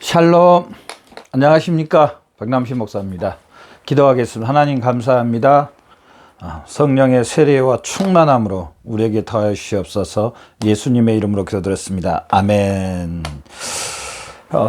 샬롬, 안녕하십니까? 박남신 목사입니다. 기도하겠습니다. 하나님 감사합니다. 성령의 세례와 충만함으로 우리에게 더하여 주시옵소서. 예수님의 이름으로 기도드렸습니다. 아멘.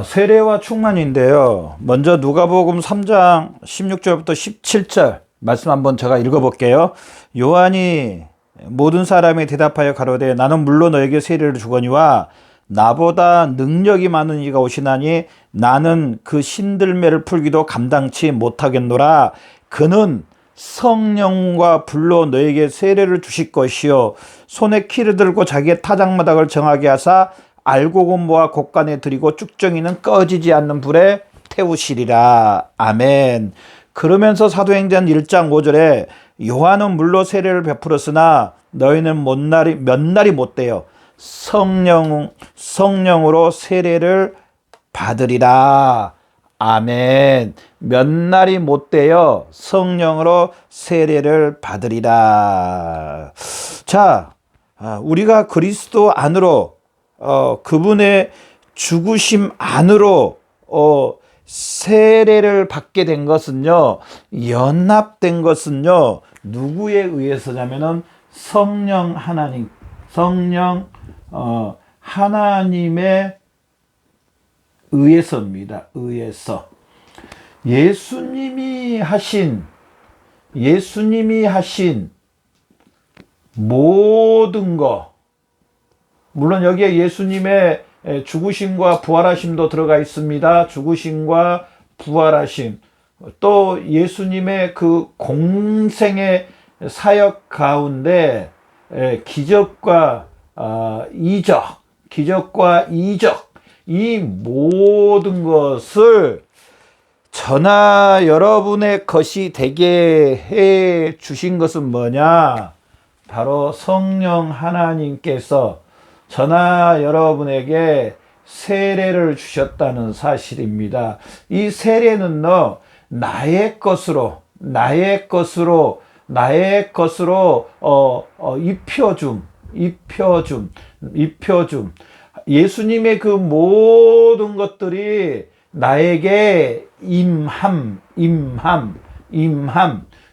세례와 충만인데요. 먼저 누가복음 3장 16절부터 17절 말씀 한번 제가 읽어볼게요. 요한이 모든 사람이 대답하여 가로되 나는 물로 너에게 세례를 주거니와 나보다 능력이 많은 이가 오시나니 나는 그 신들매를 풀기도 감당치 못하겠노라. 그는 성령과 불로 너에게 세례를 주실 것이요 손에 키를 들고 자기의 타작마당을 정하게 하사 알고 공모와 곡간에 들이고 쭉정이는 꺼지지 않는 불에 태우시리라. 아멘. 그러면서 사도행전 1장 5절에 요한은 물로 세례를 베풀었으나 너희는 몇 날이 못되어 성령으로 세례를 받으리라. 아멘. 몇 날이 못되어 성령으로 세례를 받으리라. 자, 우리가 그리스도 안으로 그분의 죽으심 안으로 세례를 받게 된 것은요, 연합된 것은요, 누구에 의해서냐면은 성령 하나님의 의해서입니다. 의해서. 예수님이 하신 모든 것, 물론 여기에 예수님의 죽으심과 부활하심도 들어가 있습니다. 죽으심과 부활하심, 또 예수님의 그 공생의 사역 가운데 기적과 이적, 이 모든 것을 저나 여러분의 것이 되게 해 주신 것은 뭐냐? 바로 성령 하나님께서 저나 여러분에게 세례를 주셨다는 사실입니다. 이 세례는요, 나의 것으로 입혀줌. 예수님의 그 모든 것들이 나에게 임함.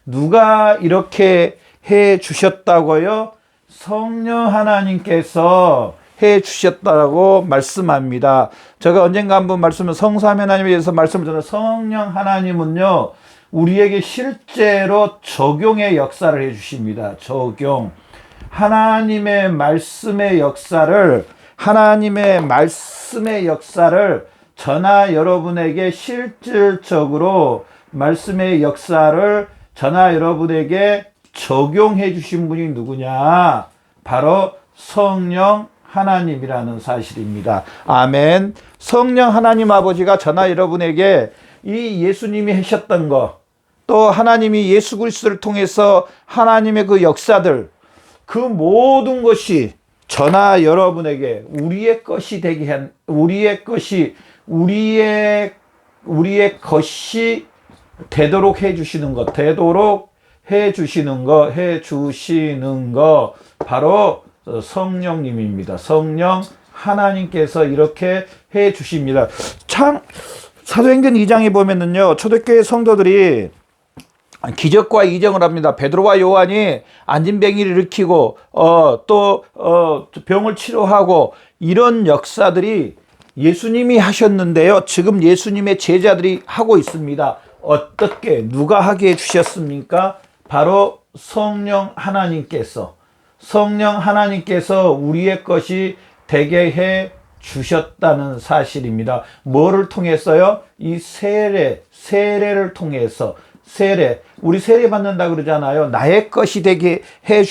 누가 이렇게 해 주셨다고요? 성령 하나님께서 해 주셨다고 말씀합니다. 제가 언젠가 한번 성삼위 하나님에 대해서 말씀을 드렸는데, 성령 하나님은요, 우리에게 실제로 적용의 역사를 해 주십니다. 적용. 하나님의 말씀의 역사를 저나 여러분에게 실질적으로 말씀의 역사를 저나 여러분에게 적용해 주신 분이 누구냐? 바로 성령 하나님이라는 사실입니다. 아멘. 성령 하나님 아버지가 저나 여러분에게 이 예수님이 하셨던 것, 또 하나님이 예수 그리스도를 통해서 하나님의 그 역사들, 그 모든 것이 저나 여러분에게 우리의 것이 되게 한, 우리의 것이 되도록 해 주시는 것, 바로 성령님입니다. 성령 하나님께서 이렇게 해 주십니다. 참, 사도행전 2장에 보면은요, 초대교회 성도들이 기적과 이정을 합니다. 베드로와 요한이 안진뱅이를 일으키고 또 병을 치료하고, 이런 역사들이 예수님이 하셨는데요, 지금 예수님의 제자들이 하고 있습니다. 어떻게, 누가 하게 해 주셨습니까? 바로 성령 하나님께서 우리의 것이 되게 해 주셨다는 사실입니다. 뭐를 통해서요? 이 세례를 통해서. 우리 세례 받는다 그러잖아요. 나의 것이 되게 해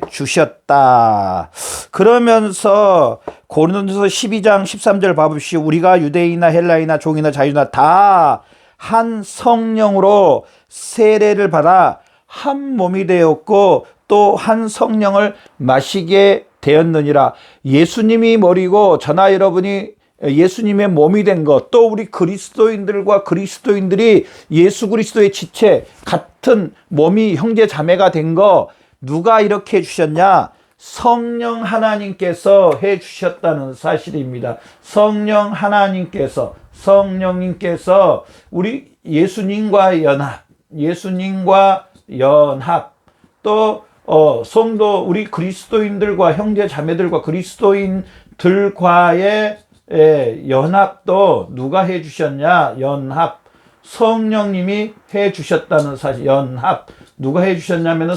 주셨다. 그러면서 고린도서 12장 13절 봐보시오. 우리가 유대인이나 헬라이나 종이나 자유나 다 한 성령으로 세례를 받아 한 몸이 되었고 또 한 성령을 마시게 되었느니라. 예수님이 머리고 저나 여러분이 예수님의 몸이 된 것, 또 우리 그리스도인들이 예수 그리스도의 지체, 같은 몸이 형제 자매가 된 거, 누가 이렇게 해주셨냐? 성령 하나님께서 해 주셨다는 사실입니다. 성령님께서 우리 예수님과 연합, 또 성도 우리 그리스도인들과 형제 자매들과 그리스도인들과의 연합도 누가 해 주셨냐? 연합. 성령님이 해 주셨다는 사실. 연합. 누가 해 주셨냐면은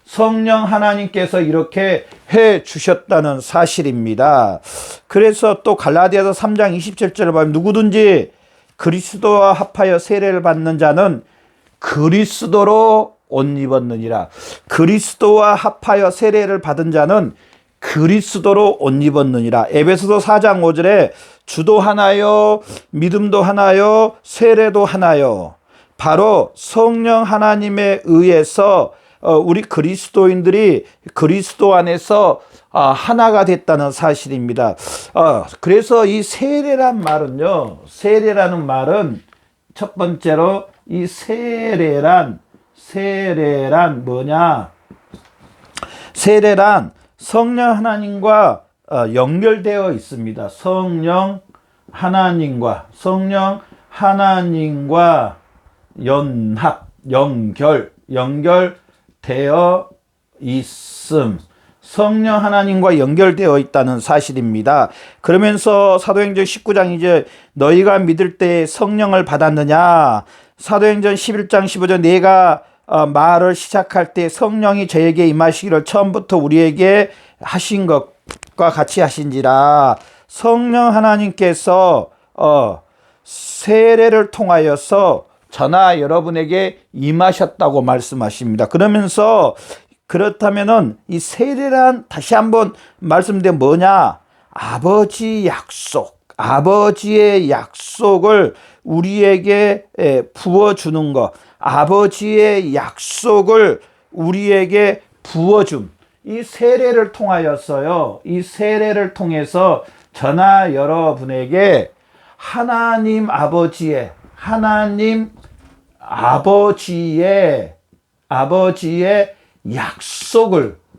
성령 하나님께서 이렇게 해 주셨다는 사실입니다. 그래서 또 갈라디아서 3장 27절을 보면 누구든지 그리스도와 합하여 세례를 받는 자는 그리스도로 옷 입었느니라. 그리스도와 합하여 세례를 받은 자는 그리스도로 옷 입었느니라. 에베소서 4장 5절에 주도 하나요, 믿음도 하나요, 세례도 하나요. 바로 성령 하나님에 의해서 우리 그리스도인들이 그리스도 안에서 하나가 됐다는 사실입니다. 그래서 이 세례라는 말은 첫 번째로 이 세례란 뭐냐? 세례란 성령 하나님과 연결되어 있습니다. 성령 하나님과 연결되어 있음. 성령 하나님과 연결되어 있다는 사실입니다. 그러면서 사도행전 19장 이제 너희가 믿을 때 성령을 받았느냐? 사도행전 11장 15절 내가 말을 시작할 때 성령이 저에게 임하시기를 처음부터 우리에게 하신 것과 같이 하신지라. 성령 하나님께서 세례를 통하여서 저나 여러분에게 임하셨다고 말씀하십니다. 그러면서 그렇다면은 이 세례란 다시 한번 말씀드리면 뭐냐? 아버지의 약속을 우리에게 부어주는 것. 아버지의 약속을 우리에게 부어줌. 이 세례를 통하여서요. 이 세례를 통해서 저나 여러분에게 하나님 아버지의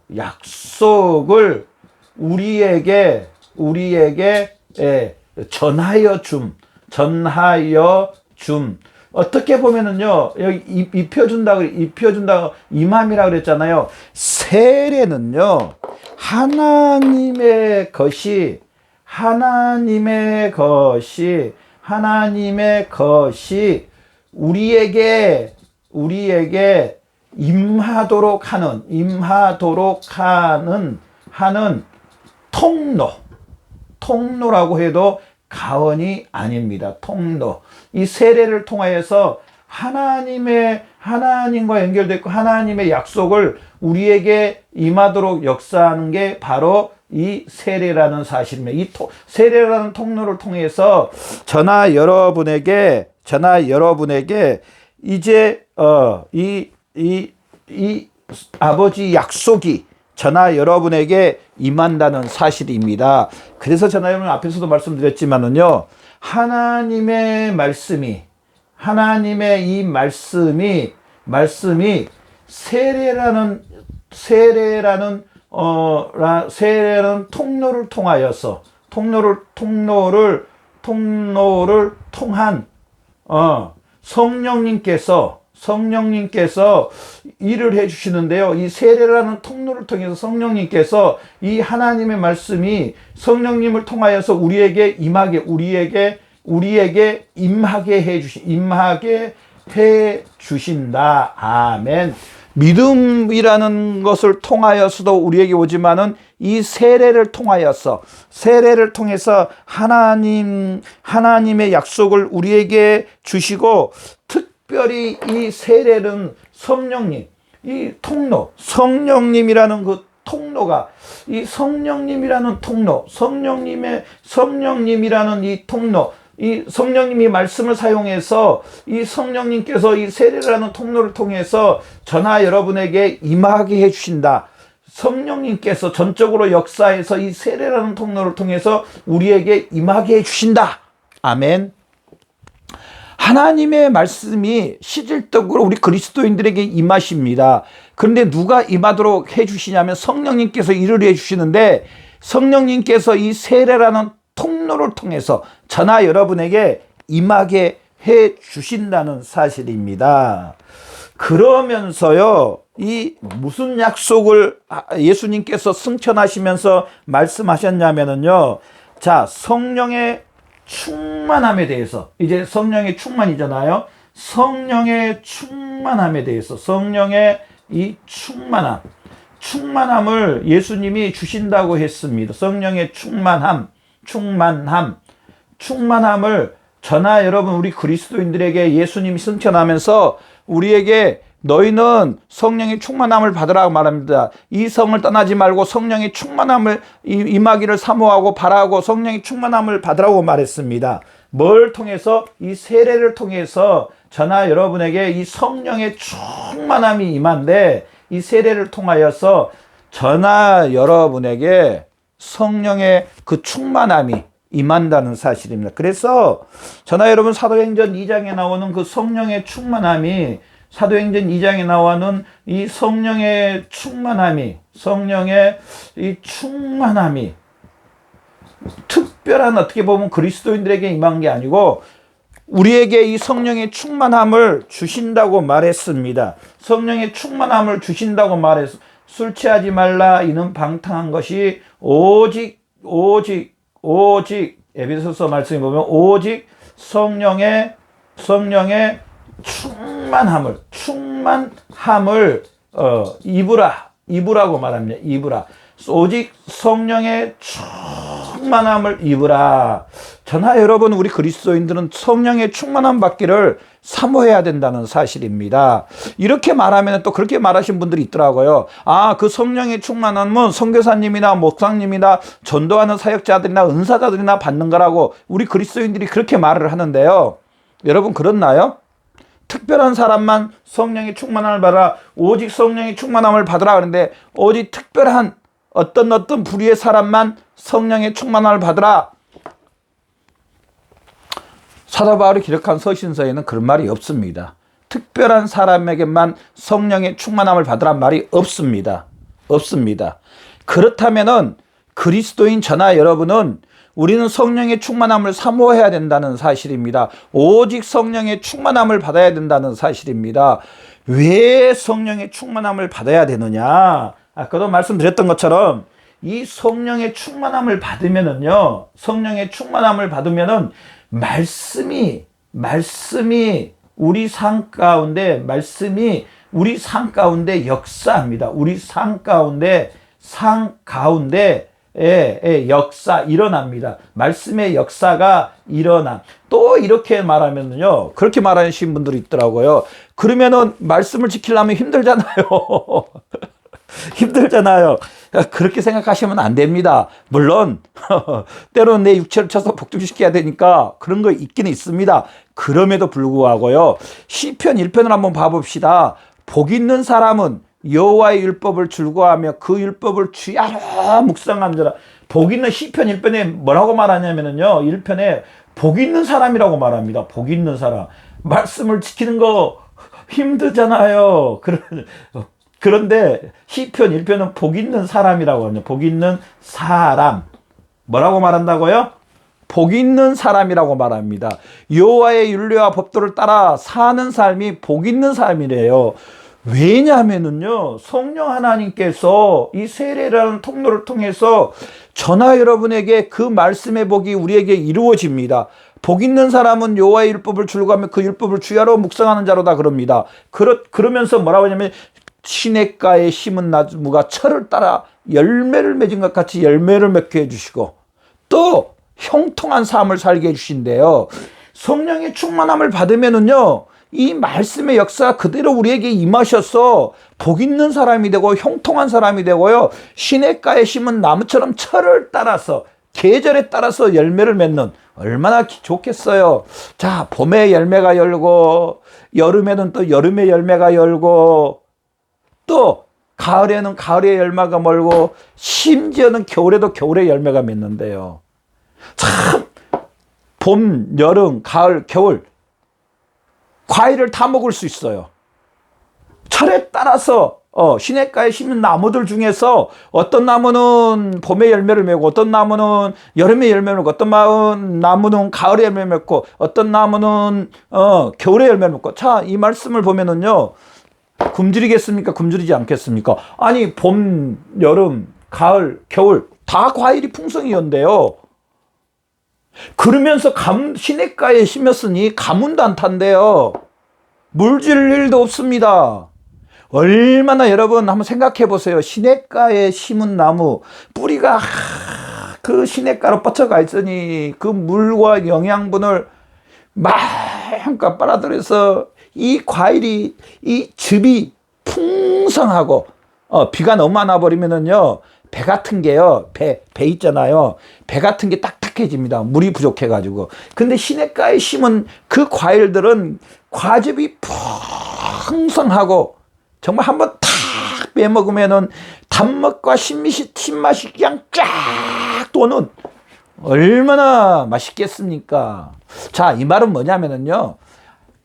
약속을 우리에게 전하여 줌. 어떻게 보면은요, 여기 입혀준다고 임함이라고 그랬잖아요. 세례는요, 하나님의 것이 우리에게 임하도록 하는 통로라고 해도 가언이 아닙니다. 통로. 이 세례를 통하여서 하나님과 연결됐고 하나님의 약속을 우리에게 임하도록 역사하는 게 바로 이 세례라는 사실입니다. 이 세례라는 통로를 통해서 저나 여러분에게 이제 이 아버지 약속이 저나 여러분에게 임한다는 사실입니다. 그래서 저나 여러분 앞에서도 말씀드렸지만은요, 하나님의 이 말씀이 세례라는 통로를 통하여서 통로를 통한 성령님께서 일을 해주시는데요. 이 세례라는 통로를 통해서 성령님께서 이 하나님의 말씀이 성령님을 통하여서 우리에게 임하게 해 주신다. 아멘. 믿음이라는 것을 통하여서도 우리에게 오지만은 이 세례를 통해서 하나님의 약속을 우리에게 주시고, 특별히 이 세례는 성령님이라는 그 통로가, 이 성령님이라는 이 통로, 이 성령님이 말씀을 사용해서 이 성령님께서 이 세례라는 통로를 통해서 저나 여러분에게 임하게 해주신다. 성령님께서 전적으로 역사해서 이 세례라는 통로를 통해서 우리에게 임하게 해주신다. 아멘. 하나님의 말씀이 실질적으로 우리 그리스도인들에게 임하십니다. 그런데 누가 임하도록 해주시냐면 성령님께서 일을 해주시는데, 성령님께서 이 세례라는 통로를 통해서 저나 여러분에게 임하게 해주신다는 사실입니다. 그러면서요, 이 무슨 약속을 예수님께서 승천하시면서 말씀하셨냐면요, 자, 성령의 충만함에 대해서, 이제 성령의 충만이잖아요. 성령의 충만함에 대해서, 성령의 이 충만함을 예수님이 주신다고 했습니다. 성령의 충만함을 저나 여러분 우리 그리스도인들에게 예수님이 승천하면서 우리에게 너희는 성령의 충만함을 받으라고 말합니다. 이 성을 떠나지 말고 성령의 충만함을 임하기를 사모하고 바라고 성령의 충만함을 받으라고 말했습니다. 뭘 통해서? 이 세례를 통해서 저나 여러분에게 이 성령의 충만함이 임한데, 이 세례를 통하여서 저나 여러분에게 성령의 그 충만함이 임한다는 사실입니다. 그래서 저나 여러분 사도행전 2장에 나오는 그 성령의 충만함이, 사도행전 2장에 나오는 이 성령의 충만함이 특별한, 어떻게 보면 그리스도인들에게 임한 게 아니고 우리에게 이 성령의 충만함을 주신다고 말했습니다. 성령의 충만함을 주신다고 말해서 술 취하지 말라, 이는 방탕한 것이 오직 에베소서 말씀에 보면 오직 성령의 충만함을 입으라고 말합니다. 입으라. 오직 성령의 충만함을 입으라. 저나 여러분 우리 그리스도인들은 성령의 충만함 받기를 사모해야 된다는 사실입니다. 이렇게 말하면 또 그렇게 말하신 분들이 있더라고요. 그 성령의 충만함은 선교사님이나 목사님이나 전도하는 사역자들이나 은사자들이나 받는 거라고 우리 그리스도인들이 그렇게 말을 하는데요. 여러분 그렇나요? 특별한 사람만 성령의 충만함을 받아라, 오직 성령의 충만함을 받으라 그러는데, 오직 특별한 어떤 부류의 사람만 성령의 충만함을 받으라. 사도 바울이 기록한 서신서에는 그런 말이 없습니다. 특별한 사람에게만 성령의 충만함을 받으란 말이 없습니다. 그렇다면은 그리스도인 저나 여러분은 우리는 성령의 충만함을 사모해야 된다는 사실입니다. 오직 성령의 충만함을 받아야 된다는 사실입니다. 왜 성령의 충만함을 받아야 되느냐? 아까도 말씀드렸던 것처럼 이 성령의 충만함을 받으면은요, 말씀이 우리 삶 가운데 역사합니다. 우리 삶 가운데 역사 일어납니다. 말씀의 역사가 일어나. 또 이렇게 말하면요, 그렇게 말하시는 분들이 있더라고요. 그러면은 말씀을 지키려면 힘들잖아요. 그렇게 생각하시면 안 됩니다. 물론 때로는 내 육체를 쳐서 복종시켜야 되니까 그런 거 있긴 있습니다. 그럼에도 불구하고요, 시편 1편을 한번 봐봅시다. 복 있는 사람은 여호와의 율법을 즐거워하며 그 율법을 주야로 묵상하는 자라. 복 있는, 시편 1편에 뭐라고 말하냐면요, 1편에 복 있는 사람이라고 말합니다. 복 있는 사람. 말씀을 지키는 거 힘들잖아요. 그런데 시편 1편은 복 있는 사람이라고 합니다. 복 있는 사람. 뭐라고 말한다고요? 복 있는 사람이라고 말합니다. 여호와의 율례와 법도를 따라 사는 삶이 복 있는 삶이래요. 왜냐하면은요, 성령 하나님께서 이 세례라는 통로를 통해서 저나 여러분에게 그 말씀의 복이 우리에게 이루어집니다. 복 있는 사람은 여호와의 율법을 즐거워하며 그 율법을 주야로 묵상하는 자로다 그럽니다. 그러면서 뭐라고 하냐면, 시냇가에 심은 나무가 철을 따라 열매를 맺은 것 같이 열매를 맺게 해주시고, 또 형통한 삶을 살게 해주신대요. 성령의 충만함을 받으면은요, 이 말씀의 역사가 그대로 우리에게 임하셔서 복 있는 사람이 되고 형통한 사람이 되고요, 시냇가에 심은 나무처럼 철을 따라서 계절에 따라서 열매를 맺는, 얼마나 좋겠어요. 자, 봄에 열매가 열고 여름에는 또 여름에 열매가 열고, 또 가을에는 가을에 열매가 멀고, 심지어는 겨울에도 겨울에 열매가 맺는데요. 참 봄, 여름, 가을, 겨울 과일을 다 먹을 수 있어요. 철에 따라서 시냇가에 심은 나무들 중에서 어떤 나무는 봄에 열매를 맺고, 어떤 나무는 여름에 열매를 맺고, 어떤 나무는 가을에 열매를 맺고, 어떤 나무는 겨울에 열매를 맺고. 자, 이 말씀을 보면은요, 굶주리겠습니까? 굶주리지 않겠습니까? 아니, 봄, 여름, 가을, 겨울 다 과일이 풍성이었는데요. 그러면서 시냇가에 심었으니 가뭄도 안 탄대요. 물질 일도 없습니다. 얼마나, 여러분 한번 생각해 보세요. 시냇가에 심은 나무 뿌리가 그 시냇가로 뻗쳐가 있으니 그 물과 영양분을 마음껏 빨아들여서 이 과일이, 이 즙이 풍성하고, 비가 너무 많아 버리면은요, 배 같은 게요, 배 있잖아요. 배 같은 게 딱딱해집니다. 물이 부족해가지고. 근데 시냇가에 심은 그 과일들은 과즙이 풍성하고, 정말 한번 탁 빼먹으면은 단맛과 신맛이 그냥 쫙 도는, 얼마나 맛있겠습니까? 자, 이 말은 뭐냐면은요,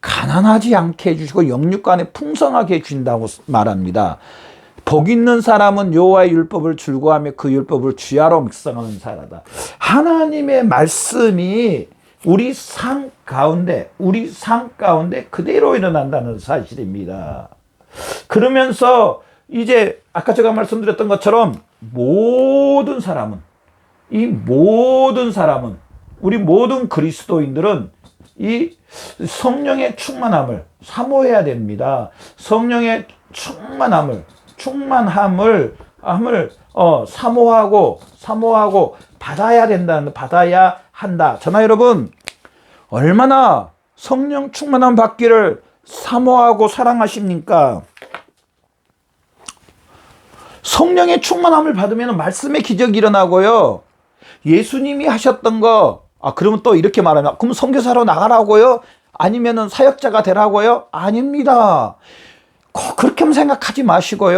가난하지 않게 해주시고 영육간에 풍성하게 해주신다고 말합니다. 복 있는 사람은 여호와의 율법을 즐거워하며 그 율법을 주야로 묵상하는 사람이다. 하나님의 말씀이 우리 삶 가운데 그대로 일어난다는 사실입니다. 그러면서 이제 아까 제가 말씀드렸던 것처럼 우리 모든 그리스도인들은 이 성령의 충만함을 사모해야 됩니다. 성령의 충만함을 사모하고 받아야 한다. 저나 여러분, 얼마나 성령 충만함 받기를 사모하고 사랑하십니까? 성령의 충만함을 받으면 말씀의 기적이 일어나고요. 예수님이 하셨던 거, 그러면 또 이렇게 말하면, 그럼 선교사로 나가라고요? 아니면은 사역자가 되라고요? 아닙니다. 그렇게만 생각하지 마시고,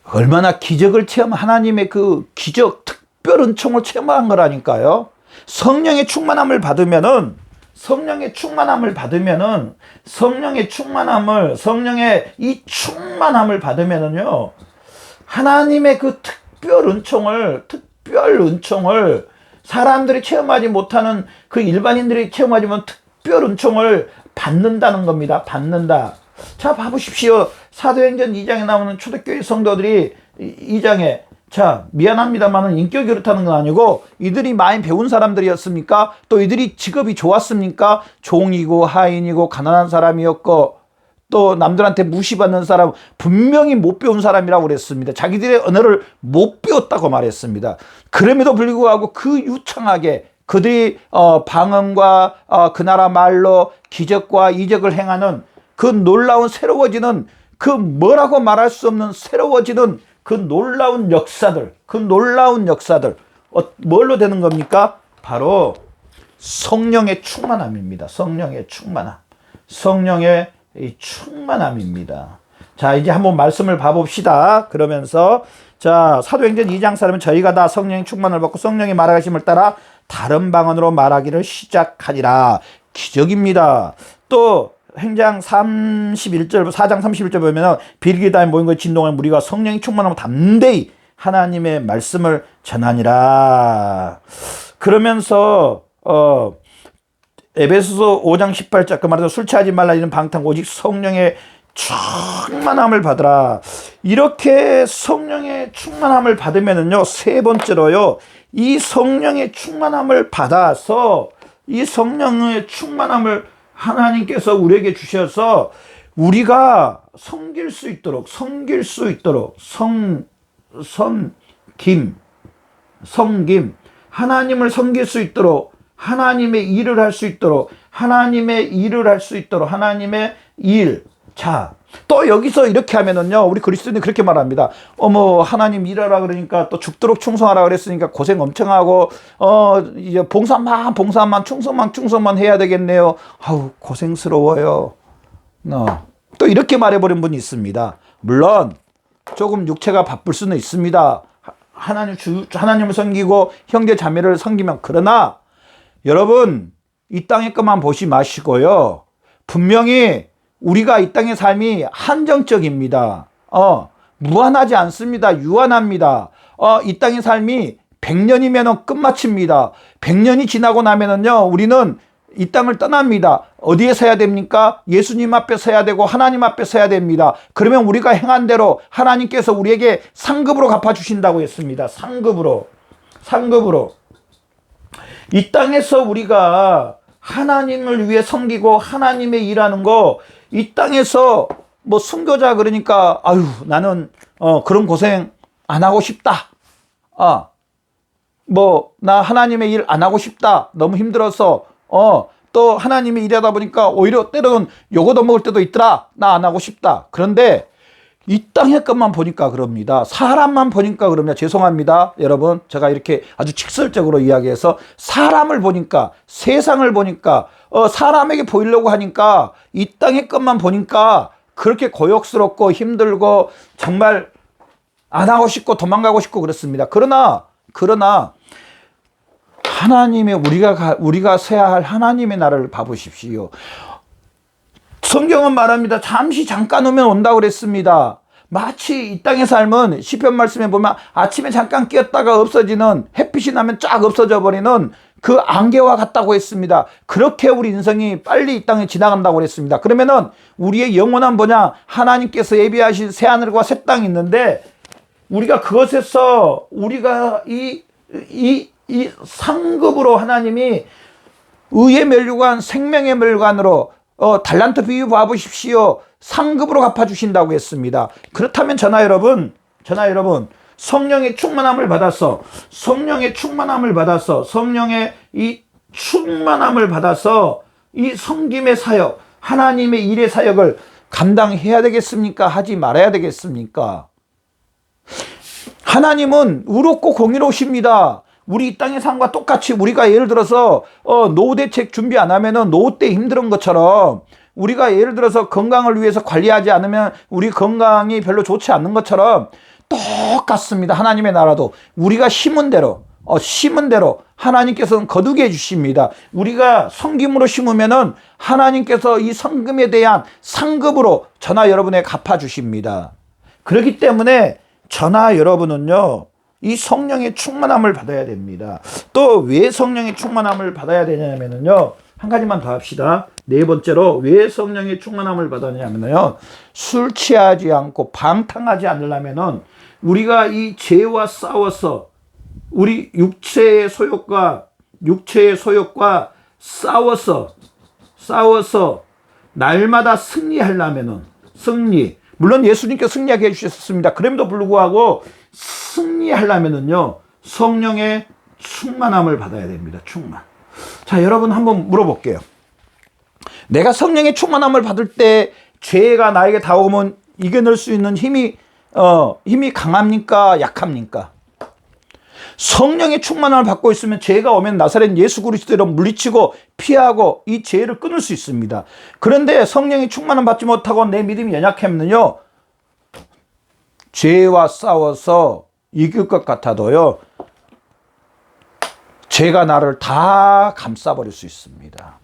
얼마나 기적을 하나님의 그 기적, 특별 은총을 체험한 거라니까요. 성령의 충만함을 받으면은, 성령의 이 충만함을 받으면은요, 하나님의 그 특별 은총을 사람들이 체험하지 못하는, 그 일반인들이 체험하지 못한 특별 은총을 받는다는 겁니다. 자, 봐보십시오. 사도행전 2장에 나오는 초대교회 성도들이 2장에, 자, 미안합니다만은 인격이 그렇다는 건 아니고, 이들이 많이 배운 사람들이었습니까? 또 이들이 직업이 좋았습니까? 종이고 하인이고 가난한 사람이었고, 또 남들한테 무시받는 사람, 분명히 못 배운 사람이라고 그랬습니다. 자기들의 언어를 못 배웠다고 말했습니다. 그럼에도 불구하고 그 유창하게 그들이 방언과 그 나라 말로 기적과 이적을 행하는 그 놀라운 새로워지는, 그 뭐라고 말할 수 없는 새로워지는 그 놀라운 역사들, 뭘로 되는 겁니까? 바로 성령의 충만함입니다. 성령의 충만함입니다. 자, 이제 한번 말씀을 봐봅시다. 그러면서, 자, 사도행전 2장 사람은 저희가 다 성령의 충만을 받고 성령의 말하심을 따라 다른 방언으로 말하기를 시작하니라. 기적입니다. 또 행장 4장 31절 보면 빌기다에 모인 것 진동한 무리가 성령이 충만하면 담대히 하나님의 말씀을 전하니라. 그러면서 에베소서 5장 18절 그 말해서 술 취하지 말라 이는 방탕 오직 성령의 충만함을 받으라. 이렇게 성령의 충만함을 받으면은요, 세 번째로요, 이 성령의 충만함을 받아서, 이 성령의 충만함을 하나님께서 우리에게 주셔서 우리가 섬길 수 있도록 성김, 하나님을 섬길 수 있도록, 하나님의 일을 할 수 있도록, 하나님의 일. 자, 또 여기서 이렇게 하면은요, 우리 그리스도인이 그렇게 말합니다. 하나님 일하라 그러니까 또 죽도록 충성하라 그랬으니까 고생 엄청 하고, 이제 봉사만, 충성만 해야 되겠네요. 아우, 고생스러워요. 또 이렇게 말해버린 분이 있습니다. 물론, 조금 육체가 바쁠 수는 있습니다. 하나님을 섬기고 형제 자매를 섬기면. 그러나, 여러분, 이 땅의 것만 보시 마시고요. 분명히 우리가 이 땅의 삶이 한정적입니다. 무한하지 않습니다. 유한합니다. 이 땅의 삶이 100년이면 끝마칩니다. 100년이 지나고 나면은요, 우리는 이 땅을 떠납니다. 어디에 서야 됩니까? 예수님 앞에 서야 되고 하나님 앞에 서야 됩니다. 그러면 우리가 행한 대로 하나님께서 우리에게 상급으로 갚아주신다고 했습니다. 상급으로. 이 땅에서 우리가 하나님을 위해 섬기고 하나님의 일하는 거, 이 땅에서 뭐 순교자 그러니까 아유 나는 그런 고생 안 하고 싶다. 뭐 나 하나님의 일 안 하고 싶다. 너무 힘들어서 또 하나님의 일하다 보니까 오히려 때로는 요거도 먹을 때도 있더라. 나 안 하고 싶다. 그런데 이 땅의 것만 보니까 그럽니다. 사람만 보니까 그럽니다. 죄송합니다. 여러분, 제가 이렇게 아주 직설적으로 이야기해서 사람을 보니까, 세상을 보니까, 사람에게 보이려고 하니까 이 땅의 것만 보니까 그렇게 고역스럽고 힘들고 정말 안 하고 싶고 도망가고 싶고 그렇습니다. 그러나 하나님의 우리가 서야 할 하나님의 나라를 봐보십시오. 성경은 말합니다. 잠깐 오면 온다고 그랬습니다. 마치 이 땅의 삶은 시편 말씀에 보면 아침에 잠깐 끼었다가 없어지는, 햇빛이 나면 쫙 없어져 버리는 그 안개와 같다고 했습니다. 그렇게 우리 인생이 빨리 이 땅에 지나간다고 그랬습니다. 그러면은 우리의 영원한 뭐냐? 하나님께서 예비하신 새하늘과 새 땅이 있는데 우리가 그것에서 우리가 이 상급으로 하나님이 의의 멸류관, 생명의 멸류관으로 달란트 비유 봐보십시오. 상급으로 갚아주신다고 했습니다. 그렇다면 저나 여러분, 성령의 충만함을 받아서 성령의 충만함을 받아서 이 섬김의 사역, 하나님의 일의 사역을 감당해야 되겠습니까? 하지 말아야 되겠습니까? 하나님은 의롭고 공의로우십니다. 우리 이 땅의 삶과 똑같이 우리가 예를 들어서 노후 대책 준비 안 하면은 노후 때 힘든 것처럼, 우리가 예를 들어서 건강을 위해서 관리하지 않으면 우리 건강이 별로 좋지 않는 것처럼 똑같습니다. 하나님의 나라도 우리가 심은 대로 하나님께서는 거두게 해주십니다. 우리가 섬김으로 심으면은 하나님께서 이 섬김에 대한 상급으로 저나 여러분에 갚아주십니다. 그렇기 때문에 저나 여러분은요, 이 성령의 충만함을 받아야 됩니다. 또 왜 성령의 충만함을 받아야 되냐면요, 한 가지만 더 합시다. 네 번째로 왜 성령의 충만함을 받았냐면요, 술 취하지 않고 방탕하지 않으려면은 우리가 이 죄와 싸워서 우리 육체의 소욕과 싸워서 날마다 승리하려면은 물론 예수님께서 승리하게 해주셨습니다. 그럼에도 불구하고 승리하려면은요, 성령의 충만함을 받아야 됩니다. 충만. 자, 여러분 한번 물어볼게요. 내가 성령의 충만함을 받을 때 죄가 나에게 다가오면 이겨낼 수 있는 힘이 강합니까? 약합니까? 성령의 충만함을 받고 있으면 죄가 오면 나사렛 예수 그리스도로 물리치고 피하고 이 죄를 끊을 수 있습니다. 그런데 성령의 충만함을 받지 못하고 내 믿음이 연약하면요, 죄와 싸워서 이길 것 같아도요, 죄가 나를 다 감싸버릴 수 있습니다.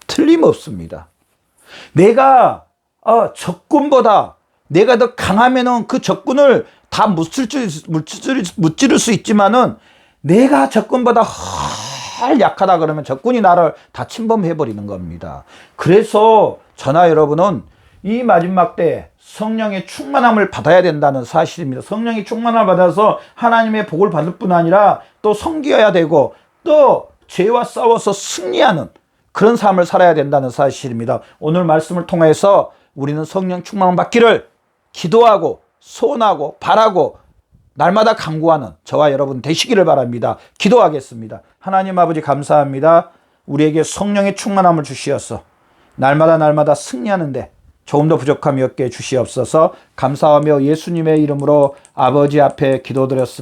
틀림없습니다. 내가 적군보다 내가 더 강하면은 그 적군을 다 무찌를 수 있지만은 내가 적군보다 훨 약하다 그러면 적군이 나를 다 침범해버리는 겁니다. 그래서 저나 여러분은 이 마지막 때 성령의 충만함을 받아야 된다는 사실입니다. 성령의 충만함을 받아서 하나님의 복을 받을 뿐 아니라 또 섬겨야 되고 또 죄와 싸워서 승리하는 그런 삶을 살아야 된다는 사실입니다. 오늘 말씀을 통해서 우리는 성령 충만함 받기를 기도하고 소원하고 바라고 날마다 간구하는 저와 여러분 되시기를 바랍니다. 기도하겠습니다. 하나님 아버지 감사합니다. 우리에게 성령의 충만함을 주시어서 날마다 승리하는데 조금 더 부족함이 없게 주시옵소서. 감사하며 예수님의 이름으로 아버지 앞에 기도드렸습니다.